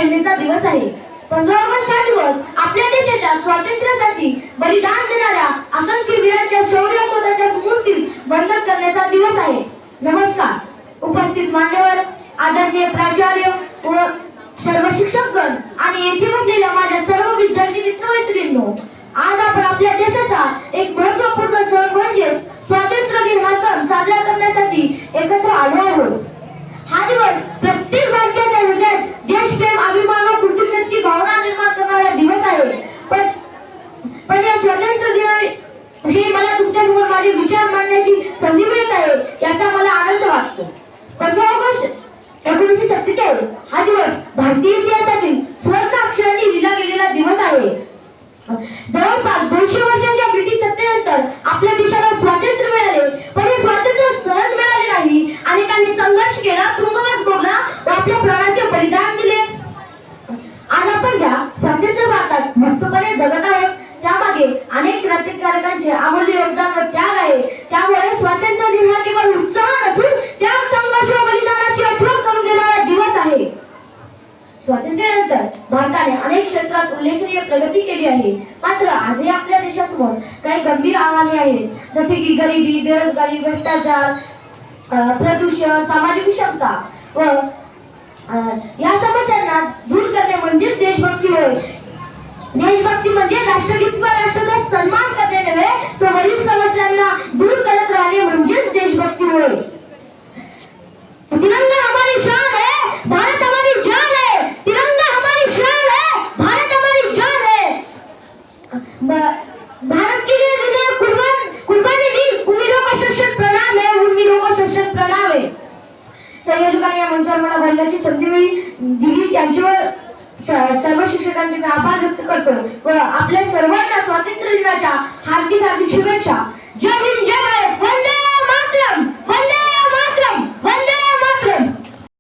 बहिणीचा दिवस आहे. 15 ऑगस्ट हा दिवस आपल्या देशाच्या स्वातंत्र्यासाठी बलिदान देणाऱ्या असंख्य वीरांच्या शौर्य स्वतःच्या स्मृतीस वंदन करण्याचा दिवस आहे. नमस्कार. उपस्थित मान्यवर, आदरणीय प्राचार्य व सर्व शिक्षकगण आणि येथे बसलेल्या माझ्या सर्व विद्यार्थी मित्रमैत्रिणींनो, आज आपण आपल्या देशाचा एक महत्त्वपूर्ण सण म्हणजेच स्वातंत्र्य दिन हा सण साजरा करण्यासाठी एकत्र आलो आहोत. हा दिवस प्रत्येक भारतीयाच्या हृदयात देशप्रेम, अभिमान व कृतज्ञतेची भावना निर्माण करणारा दिवस आहे. पण या स्वातंत्र्य दिनाविषयी मला तुमच्यासमोर माझे विचार मांडण्याची संधी मिळत आहे, याचा मला आनंद वाटतो. 15 ऑगस्ट 1947 हा दिवस भारतीय इतिहासातील स्वर्ण अक्षरांनी लिहिला गेलेला दिवस आहे. जवळपास 200 वर्षांच्या ब्रिटिश सत्तेनंतर आपल्या देशाला स्वातंत्र्य मिळाले, पण हे स्वातंत्र्य सहज मिळाले नाही. अनेकांनी संघर्ष केला, तुरुंगवास भोगला व आपल्या प्राणाचे बलिदान दिले. आज आपण ज्या स्वातंत्र्य भारतात मुक्तपणे जगत आहोत त्यामागे अनेक क्रांतिकारकांचे अमूल्य योगदान व त्याग आहे. त्यामुळे स्वातंत्र्य दिन हा केवळ उत्सव नसून त्याग, संघर्ष व बलिदानाची आठवण करून देणारा दिवस आहे. स्वातंत्र्यानंतर भारताने अनेक क्षेत्रात उल्लेखनीय प्रगती केली आहे. मात्र आजही आपल्या देशासमोर काही गंभीर आव्हाने आहेत, जसे की गरिबी, बेरोजगारी, भ्रष्टाचार, प्रदूषण, सामाजिक विषमता व या समस्यांना दूर करणे म्हणजेच देशभक्ती होय. देशभक्ती म्हणजे राष्ट्रगीत व राष्ट्रध्वज सन्मान करणे नव्हे, तो वरील समस्यांना दूर करत राहणे म्हणजेच देशभक्ती होय. तिरंगा हमारी शान है, भारत हमारी जान है. तिरंगा हमारी शान है, भारत हमारी जान है. भारत के लिए जिन्होंने कुर्बानी दी, उम्मीदों का शत प्रणाम है, उम्मीदों का शत प्रणाम है. संयोजकांनी या मंचावर मला बोलण्याची संधी दिली, त्यांच्यावर सर्व शिक्षकांचे मी आभार व्यक्त करतो व आपल्या सर्वांना स्वातंत्र्य दिनाच्या हार्दिक शुभेच्छा. जय हिंद, जय भारत, वंदे मातरम.